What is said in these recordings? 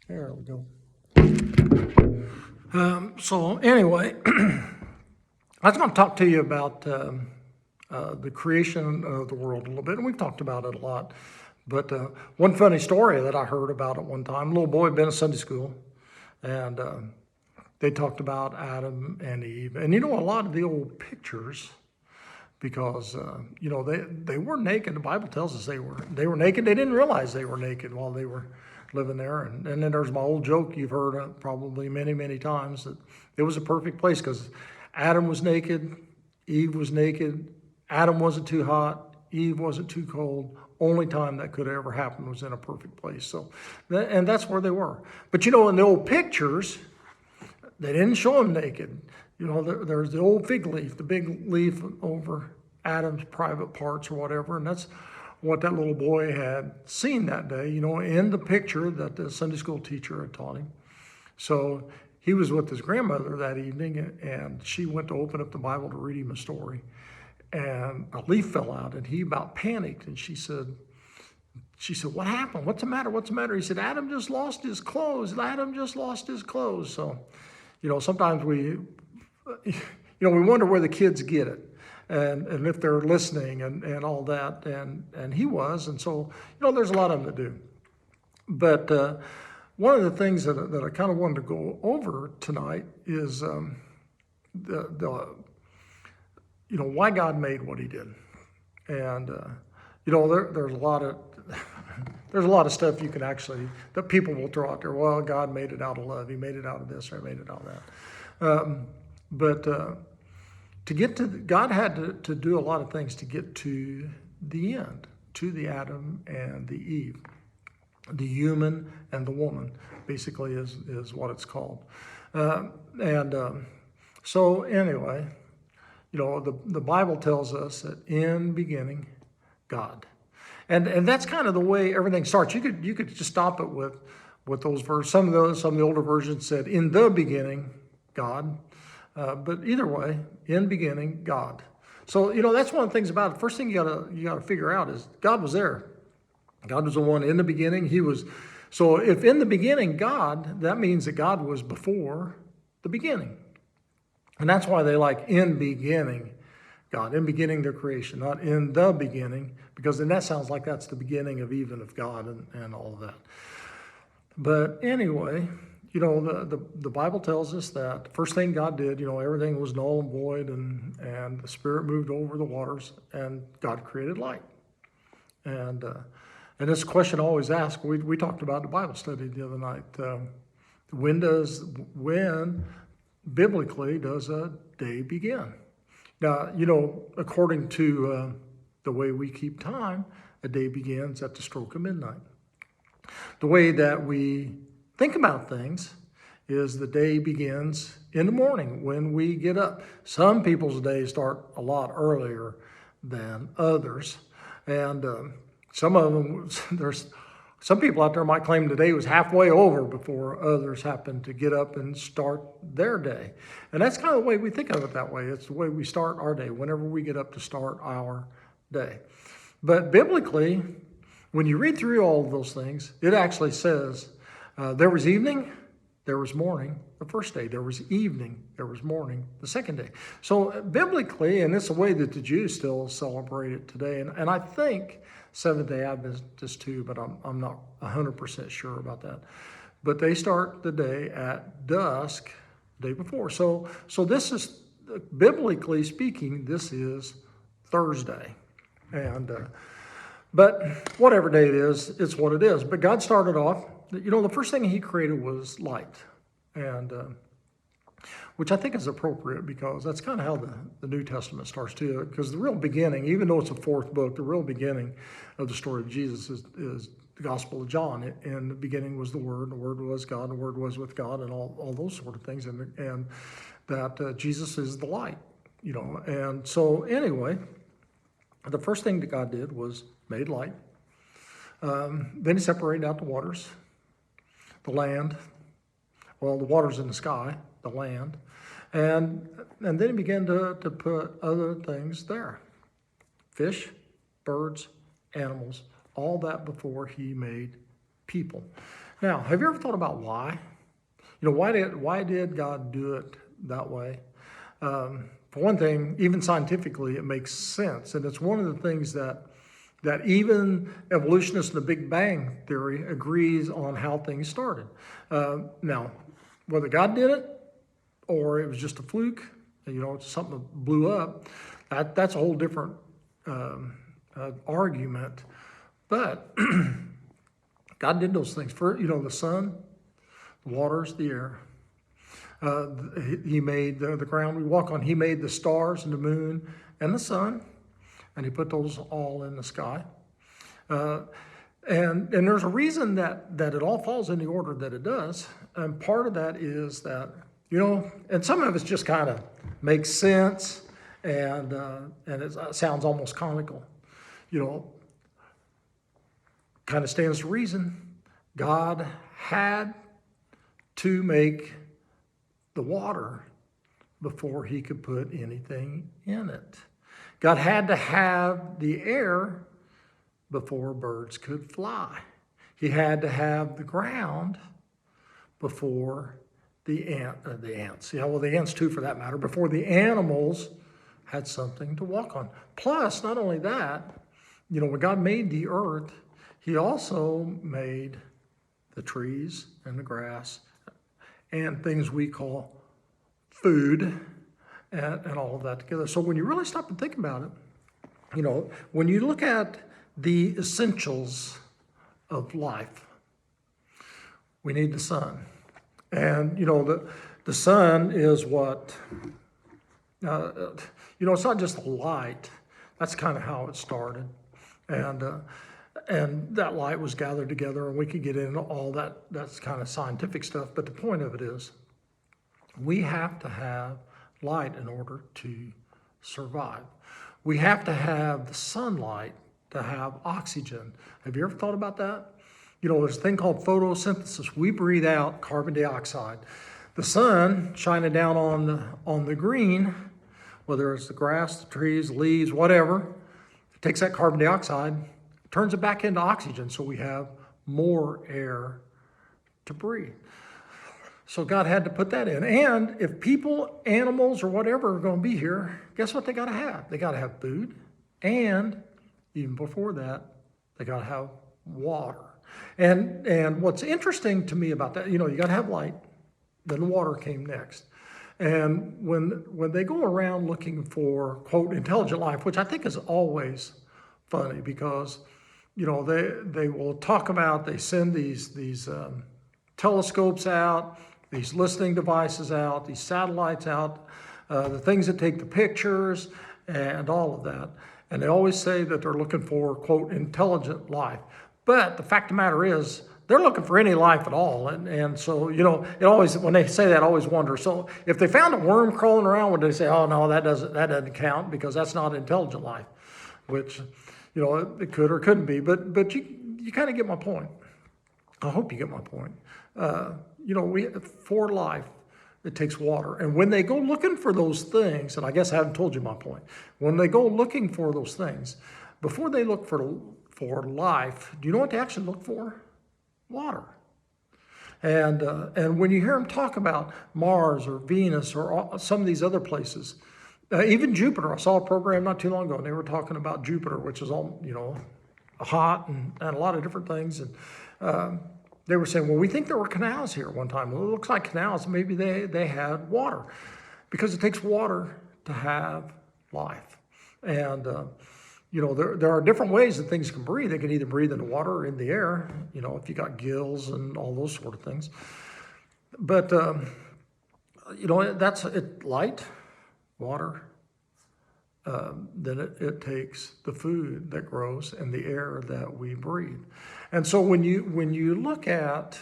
There we go. So anyway, I was going to talk to you about the creation of the world a little bit, and we've talked about it a lot. But one funny story that I heard about at one time, a little boy had been in Sunday school, and they talked about Adam and Eve. And a lot of the old pictures, because they were naked. The Bible tells us they were naked. They didn't realize they were naked while they were living there. And then there's my old joke you've heard probably many, many times, that it was a perfect place because Adam was naked, Eve was naked, Adam wasn't too hot, Eve wasn't too cold. Only time that could ever happen was in a perfect place. So, and that's where they were. But in the old pictures, they didn't show them naked. There's the old fig leaf, the big leaf over Adam's private parts or whatever, and that's what that little boy had seen that day, in the picture that the Sunday school teacher had taught him. So he was with his grandmother that evening, and she went to open up the Bible to read him a story. And a leaf fell out, and he about panicked, and she said, "What happened? What's the matter? What's the matter?" He said, "Adam just lost his clothes. Adam just lost his clothes." So, sometimes we wonder where the kids get it. And if they're listening and all that, and he was, and so there's a lot of them that do. But one of the things that I kind of wanted to go over tonight is why God made what He did, and there's a lot of there's a lot of stuff that people will throw out there. Well, God made it out of love. He made it out of this, or He made it out of that. But to get to God had to do a lot of things to get to the end, to the Adam and the Eve, the human and the woman, basically is what it's called. So anyway, the Bible tells us that in beginning, God, and that's kind of the way everything starts. You could just stop it with those verses. Some of the older versions said in the beginning, God. But either way, in beginning, God. So, that's one of the things about it. First thing you gotta figure out is God was there. God was the one in the beginning. He was. So if in the beginning, God, that means that God was before the beginning. And that's why they like in beginning, God, in beginning their creation, not in the beginning, because then that sounds like that's the beginning of even of God and all of that. But anyway, the Bible tells us that the first thing God did, everything was null and void, and the Spirit moved over the waters, and God created light. And this question I always asked, we talked about the Bible study the other night. When biblically does a day begin? Now, according to the way we keep time, a day begins at the stroke of midnight. The way that we think about things is the day begins in the morning when we get up. Some people's days start a lot earlier than others. And some of them, there's some people out there might claim the day was halfway over before others happen to get up and start their day. And that's kind of the way we think of it that way. It's the way we start our day, whenever we get up to start our day. But biblically, when you read through all of those things, it actually says, there was evening, there was morning the first day. There was evening, there was morning the second day. So biblically, and it's the way that the Jews still celebrate it today, and I think Seventh-day Adventists too, but I'm not 100% sure about that. But they start the day at dusk the day before. So this is, biblically speaking, this is Thursday. But whatever day it is, it's what it is. But God started off, the first thing He created was light, and which I think is appropriate because that's kind of how the New Testament starts too. Because the real beginning, even though it's a fourth book, the real beginning of the story of Jesus is the Gospel of John. In the beginning was the Word was God, and the Word was with God, and all those sort of things, and that Jesus is the light, And so anyway, the first thing that God did was made light. Then He separated out the waters, the land, the waters in the sky, the land, and then He began to put other things there. Fish, birds, animals, all that before He made people. Now, have you ever thought about why? Why did God do it that way? For one thing, even scientifically, it makes sense, and it's one of the things that even evolutionists in the Big Bang theory agrees on how things started. Now, whether God did it or it was just a fluke, something that blew up, that's a whole different argument. But God did those things. For the sun, the waters, the air. He made the ground we walk on. He made the stars and the moon and the sun, and he put those all in the sky. And there's a reason that it all falls in the order that it does. And part of that is that, and some of it just kind of makes sense, and it sounds almost comical. Kind of stands to reason. God had to make the water before he could put anything in it. God had to have the air before birds could fly. He had to have the ground before the ants. Yeah, well, the ants too, for that matter, before the animals had something to walk on. Plus, not only that, when God made the earth, he also made the trees and the grass and things we call food and all of that together. So when you really stop and think about it, when you look at the essentials of life, we need the sun. And, the sun is what, it's not just light. That's kind of how it started. And that light was gathered together, and we could get into all that's kind of scientific stuff. But the point of it is, we have to have light in order to survive. We have to have the sunlight to have oxygen. Have you ever thought about that? There's a thing called photosynthesis. We breathe out carbon dioxide. The sun shining down on the green, whether it's the grass, the trees, leaves, whatever, it takes that carbon dioxide, turns it back into oxygen, so we have more air to breathe. So God had to put that in. And if people, animals, or whatever are going to be here, guess what they got to have? They got to have food. And even before that, they got to have water. And what's interesting to me about that, you got to have light. Then the water came next. And when they go around looking for, quote, intelligent life, which I think is always funny because, they will talk about, they send these telescopes out, these listening devices out, these satellites out, the things that take the pictures and all of that. And they always say that they're looking for, quote, intelligent life. But the fact of the matter is, they're looking for any life at all. And so, it always, when they say that, I always wonder. So if they found a worm crawling around, would they say, oh, no, that doesn't count because that's not intelligent life, which, it could or couldn't be. But you kind of get my point. I hope you get my point. For life, it takes water. And when they go looking for those things, and I guess I haven't told you my point, when they go looking for those things, before they look for life, do you know what they actually look for? Water. And when you hear them talk about Mars or Venus or some of these other places, even Jupiter, I saw a program not too long ago, and they were talking about Jupiter, which is all, hot and a lot of different things. And they were saying, well, we think there were canals here at one time. Well, it looks like canals. Maybe they had water because it takes water to have life. And, there are different ways that things can breathe. They can either breathe in the water or in the air, if you got gills and all those sort of things. But, that's it, light, water. Then it takes the food that grows and the air that we breathe. And so when you look at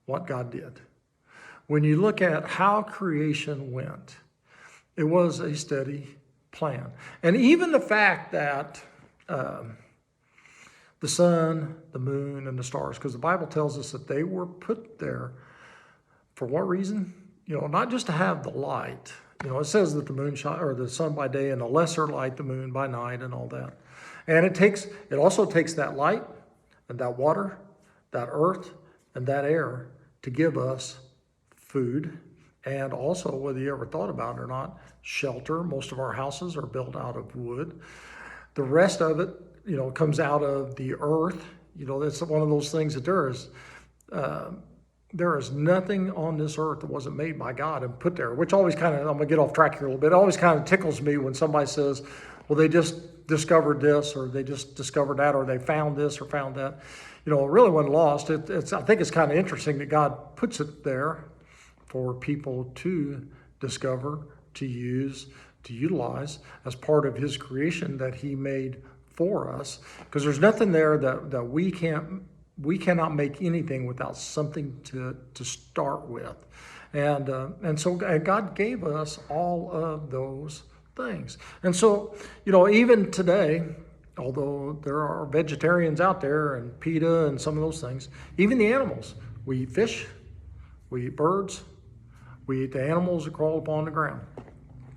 what God did, when you look at how creation went, it was a steady plan. And even the fact that the sun, the moon, and the stars, because the Bible tells us that they were put there for what reason? Not just to have the light. It says that the moon or the sun by day and the lesser light, the moon by night, and all that. And it also takes that light and that water, that earth and that air to give us food, and also, whether you ever thought about it or not, shelter. Most of our houses are built out of wood. The rest of it, comes out of the earth. That's one of those things that there is nothing on this earth that wasn't made by God and put there, which always I'm going to get off track here a little bit. It always kind of tickles me when somebody says, well, they just discovered this, or they just discovered that, or they found this or found that. It really wasn't lost. I think it's kind of interesting that God puts it there for people to discover, to use, to utilize as part of his creation that he made for us. Because there's nothing there that we cannot make anything without something to start with. And so God gave us all of those things. And so, even today, although there are vegetarians out there and PETA and some of those things, even the animals, we eat fish, we eat birds, we eat the animals that crawl upon the ground.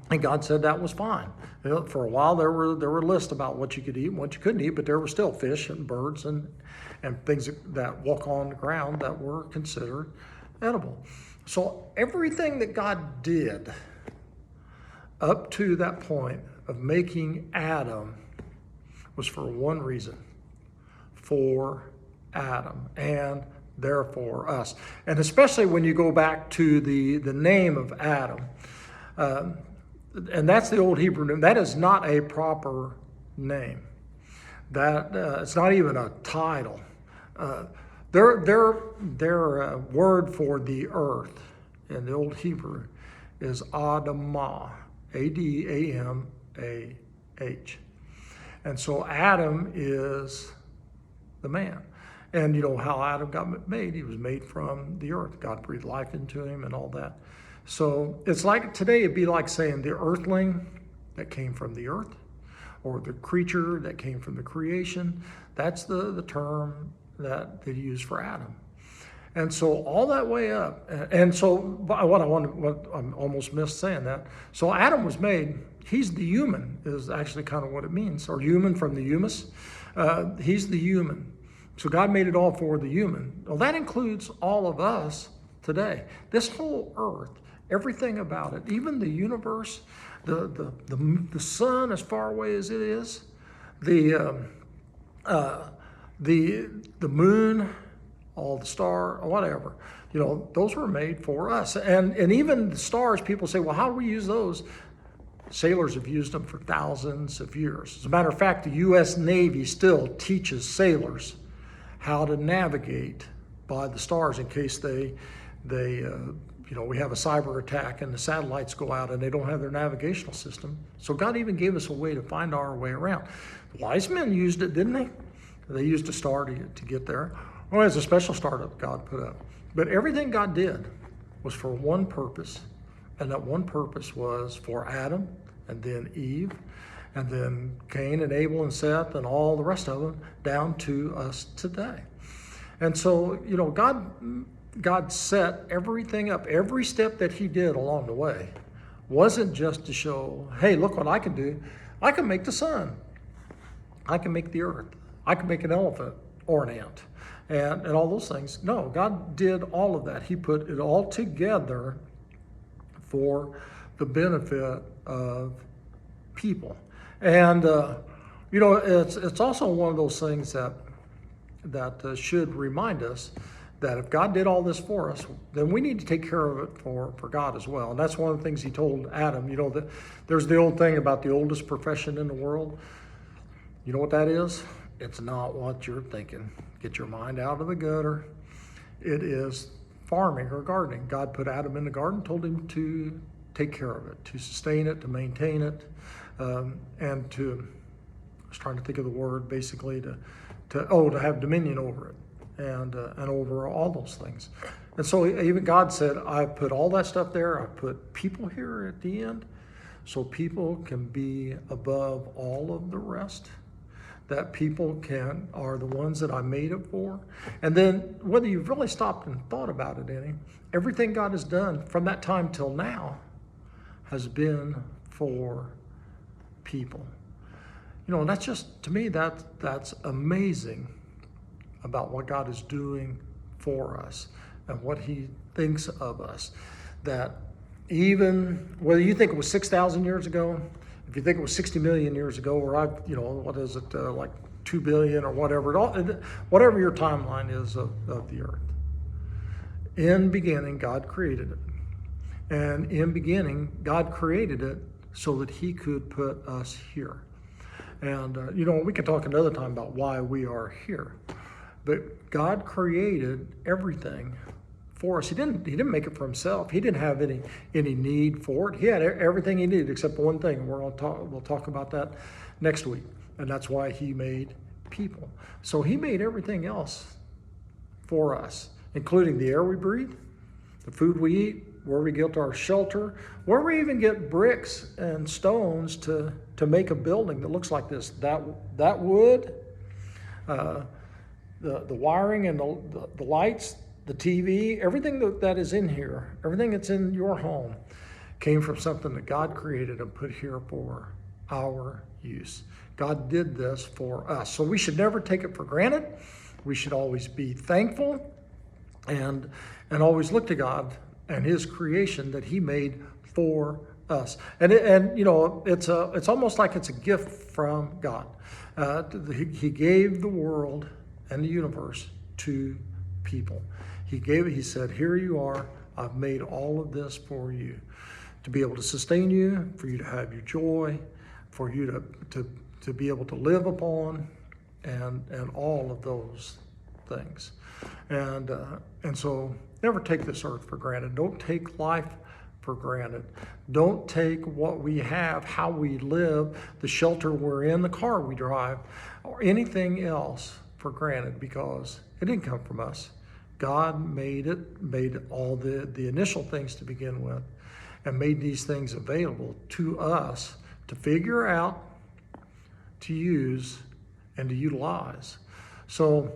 And God said that was fine. For a while, there were lists about what you could eat and what you couldn't eat, but there were still fish and birds and things that walk on the ground that were considered edible. So everything that God did up to that point of making Adam was for one reason: for Adam, and therefore us. And especially when you go back to the name of Adam, and that's the old Hebrew name. That is not a proper name. That it's not even a title. Their word for the earth in the old Hebrew is Adamah, Adamah. And so Adam is the man. And you know how Adam got made. He was made from the earth. God breathed life into him and all that. So it's like today, it'd be like saying the earthling that came from the earth, or the creature that came from the creation. That's the term that they use for Adam. And so all that way up. And so what I almost missed saying that. So Adam was made, he's the human is actually kind of what it means, or human from the humus. He's the human. So God made it all for the human. Well, that includes all of us today. This whole earth, everything about it, even the universe, the sun as far away as it is, the moon, all the star, whatever, those were made for us. And even the stars, people say, well, how do we use those? Sailors have used them for thousands of years. As a matter of fact, the U.S. Navy still teaches sailors how to navigate by the stars in case we have a cyber attack and the satellites go out and they don't have their navigational system. So God even gave us a way to find our way around. The wise men used it, didn't they? They used a star to get there. Well, it's a special star that God put up. But everything God did was for one purpose, and that one purpose was for Adam, and then Eve, and then Cain and Abel and Seth and all the rest of them, down to us today. And so, God set everything up. Every step that he did along the way wasn't just to show, hey, look what I can do. I can make the sun. I can make the earth. I can make an elephant or an ant and all those things. No, God did all of that. He put it all together for the benefit of people. And, it's also one of those things that should remind us that if God did all this for us, then we need to take care of it for God as well. And that's one of the things he told Adam. That there's the old thing about the oldest profession in the world. You know what that is? It's not what you're thinking. Get your mind out of the gutter. It is farming or gardening. God put Adam in the garden, told him to take care of it, to sustain it, to maintain it, and to, I was trying to think of the word, basically to have dominion over it. And over all those things. And so even God said, I put all that stuff there. I put people here at the end so people can be above all of the rest, that people are the ones that I made it for. And then whether you've really stopped and thought about it any, everything God has done from that time till now has been for people. And that's just, to me, that's amazing about what God is doing for us and what he thinks of us. That even whether you think it was 6,000 years ago, if you think it was 60 million years ago, or what is it, like 2 billion or whatever, whatever your timeline is of the earth. In beginning, God created it. And in beginning, God created it so that he could put us here. And, we can talk another time about why we are here. But God created everything for us. He didn't make it for himself. He didn't have any need for it. He had everything he needed except one thing. We'll talk about that next week. And that's why he made people. So he made everything else for us, including the air we breathe, the food we eat, where we get our shelter, where we even get bricks and stones to make a building that looks like this. That wood, the wiring and the lights, the TV, everything that is in here, everything that's in your home came from something that God created and put here for our use. God did this for us. So we should never take it for granted. We should always be thankful and always look to God and his creation that he made for us. And it's almost like it's a gift from God. He gave the world and the universe to people. He said, here you are. I've made all of this for you to be able to sustain you, for you to have your joy, for you to be able to live upon, and all of those things. And so never take this earth for granted. Don't take life for granted. Don't take what we have, how we live, the shelter we're in, the car we drive, or anything else for granted, because it didn't come from us. God made all the initial things to begin with, and made these things available to us to figure out, to use, and to utilize. So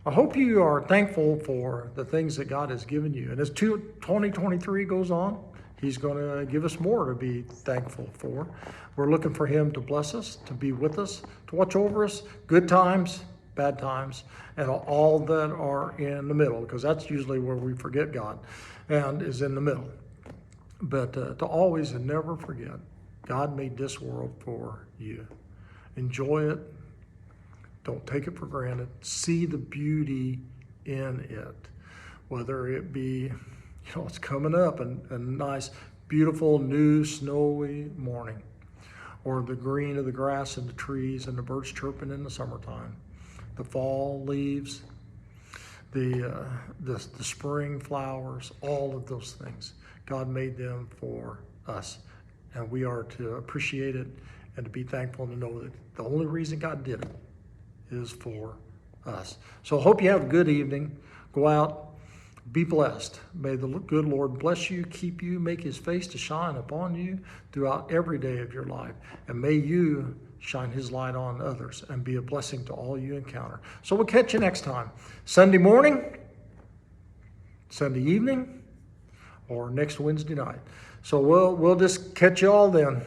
I hope you are thankful for the things that God has given you. And as 2023 goes on, he's going to give us more to be thankful for. We're looking for him to bless us, to be with us, to watch over us, good times, bad times, and all that are in the middle, because that's usually where we forget God, and is in the middle. But to always and never forget, God made this world for you. Enjoy it. Don't take it for granted. See the beauty in it, whether it be, it's coming up and a nice, beautiful, new, snowy morning, or the green of the grass and the trees and the birds chirping in the summertime, the fall leaves, the spring flowers, all of those things. God made them for us, and we are to appreciate it and to be thankful and to know that the only reason God did it is for us. So I hope you have a good evening. Go out, be blessed. May the good Lord bless you, keep you, make his face to shine upon you throughout every day of your life. And may you shine his light on others and be a blessing to all you encounter. So we'll catch you next time. Sunday morning, Sunday evening, or next Wednesday night. So we'll just catch you all then.